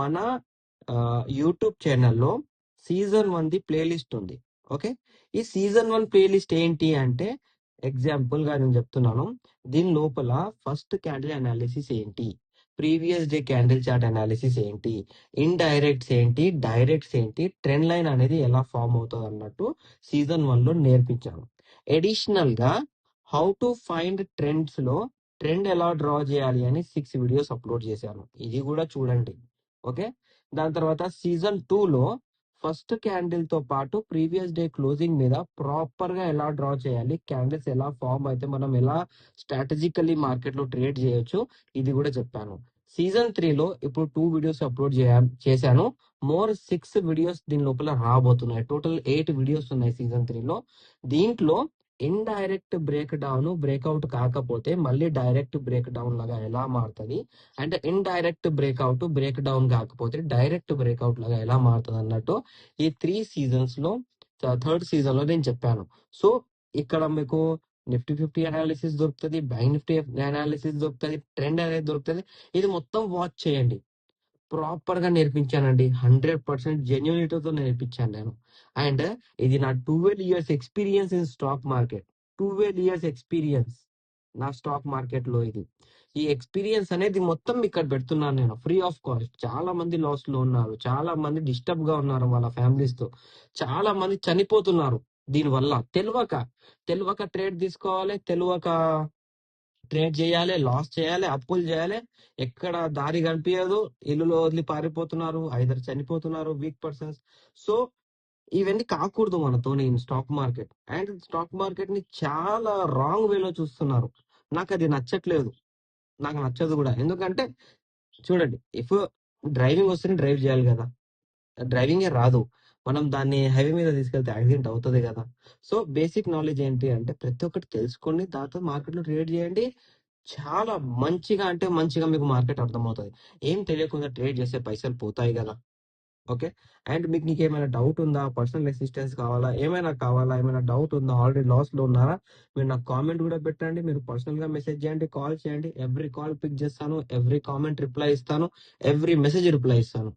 మన యూట్యూబ్ ఛానల్లో season 1 the playlist ఉంది. ఓకే, ఈ సీజన్ 1 ప్లేలిస్ట్ ఏంటి అంటే ఎగ్జాంపుల్ గా నేను చెప్తున్నాను. దీని లోపల ఫస్ట్ క్యాండిల్ అనాలిసిస్ ఏంటి, previous day candle chart analysis ఏంటి, ఇండైరెక్ట్స్ ఏంటి, డైరెక్ట్స్ ఏంటి, ట్రెండ్ లైన్ అనేది ఎలా ఫామ్ అవుతుంది అన్నట్టు సీజన్ 1 లో నేర్పించాను. అడిషనల్ గా హౌ టు ఫైండ్ ట్రెండ్స్ లో ట్రెండ్ ఎలా డ్రా చేయాలి అని 6 వీడియోస్ అప్లోడ్ చేశాను. ఇది కూడా చూడండి. ఓకే, దాని తర్వాత సీజన్ 2 లో ఫస్ట్ క్యాండిల్ తో పాటు ప్రీవియస్ డే క్లోజింగ్ మీద ప్రాపర్ గా ఎలా డ్రా చేయాలి, క్యాండిల్స్ ఎలా ఫామ్ అయితే మనం ఎలా స్ట్రాటజికల్లీ మార్కెట్ లో ట్రేడ్ చేయొచ్చు, ఇది కూడా చెప్పాను. సీజన్ 3 లో ఇప్పుడు 2 వీడియోస్ అప్లోడ్ చేశాను. మోర్ 6 వీడియోస్ దీని లోపల రాబోతున్నాయి. టోటల్ 8 వీడియోస్ ఉన్నాయి సీజన్ 3 లో. దీంట్లో ఇండైరెక్ట్ బ్రేక్ డౌన్ బ్రేక్అవుట్ కాకపోతే మళ్ళీ డైరెక్ట్ బ్రేక్ డౌన్ లాగా ఎలా మారుతుంది, అంటే ఇండైరెక్ట్ బ్రేక్అవుట్ బ్రేక్ డౌన్ కాకపోతే డైరెక్ట్ బ్రేక్అవుట్ లాగా ఎలా మారుతుంది అన్నట్టు ఈ 3 సీజన్స్ లో థర్డ్ సీజన్ లో నేను చెప్పాను. సో ఇక్కడ మీకు నిఫ్టీ 50 అనాలిసిస్ దొరుకుతుంది, బ్యాంక్ నిఫ్టీ అనాలిసిస్ దొరుకుతుంది, ట్రెండ్ అనేది దొరుకుతుంది. ఇది మొత్తం వాచ్ చేయండి. ప్రాపర్ గా నేర్పించానండి. 100% జెన్యూనిటీతో నేర్పించాను నేను. అండ్ ఇది నా 12 years experience in stock market. 12 years experience నా స్టాక్ మార్కెట్ లో. ఇది ఈ ఎక్స్పీరియన్స్ అనేది మొత్తం ఇక్కడ పెడుతున్నాను నేను ఫ్రీ ఆఫ్ కాస్ట్. చాలా మంది లాస్ లో ఉన్నారు, చాలా మంది డిస్టర్బ్ గా ఉన్నారు వాళ్ళ ఫ్యామిలీస్ తో, చాలా మంది చనిపోతున్నారు దీని వల్ల. తెలియక ట్రేడ్ తీసుకోవాలి, తెలియక ట్రేడ్ చేయాలి, లాస్ చేయాలి, అప్పులు చేయాలి, ఎక్కడ దారి కనిపించదు, ఇల్లులో వదిలి పారిపోతున్నారు, ఐదర్ చనిపోతున్నారు, వీక్ పర్సన్స్. సో ఇవన్నీ కాకూడదు మనతో stock market. And stock market ని చాలా రాంగ్ వేలో చూస్తున్నారు. నాకు అది నచ్చట్లేదు, నాకు నచ్చదు కూడా. ఎందుకంటే చూడండి, ఇఫ్ డ్రైవింగ్ వస్తేనే డ్రైవ్ చేయాలి కదా, డ్రైవింగే రాదు, మనం దాన్ని హైవే మీద తీసుకెళ్తే యాక్సిడెంట్ అవుతుంది కదా. సో బేసిక్ నాలెడ్జ్ ఏంటి అంటే ప్రతి ఒక్కటి తెలుసుకోండి, దాంతో మార్కెట్ లో ట్రేడ్ చేయండి. చాలా మంచిగా అంటే మంచిగా మీకు మార్కెట్ అర్థమవుతుంది. ఏం తెలియకుండా ట్రేడ్ చేస్తే పైసలు పోతాయి కదా. ఓకే, అండ్ మీకు నీకేమైనా డౌట్ ఉందా, పర్సనల్ అసిస్టెన్స్ కావాలా, ఏమైనా డౌట్ ఉందా, ఆల్రెడీ లాస్ లో ఉన్నారా, మీరు నాకు కామెంట్ కూడా పెట్టండి, మీరు పర్సనల్ గా మెసేజ్ చేయండి, కాల్ చేయండి. ఎవ్రీ కాల్ పిక్ చేస్తాను, ఎవ్రీ కామెంట్ రిప్లై ఇస్తాను, ఎవ్రీ మెసేజ్ రిప్లై ఇస్తాను.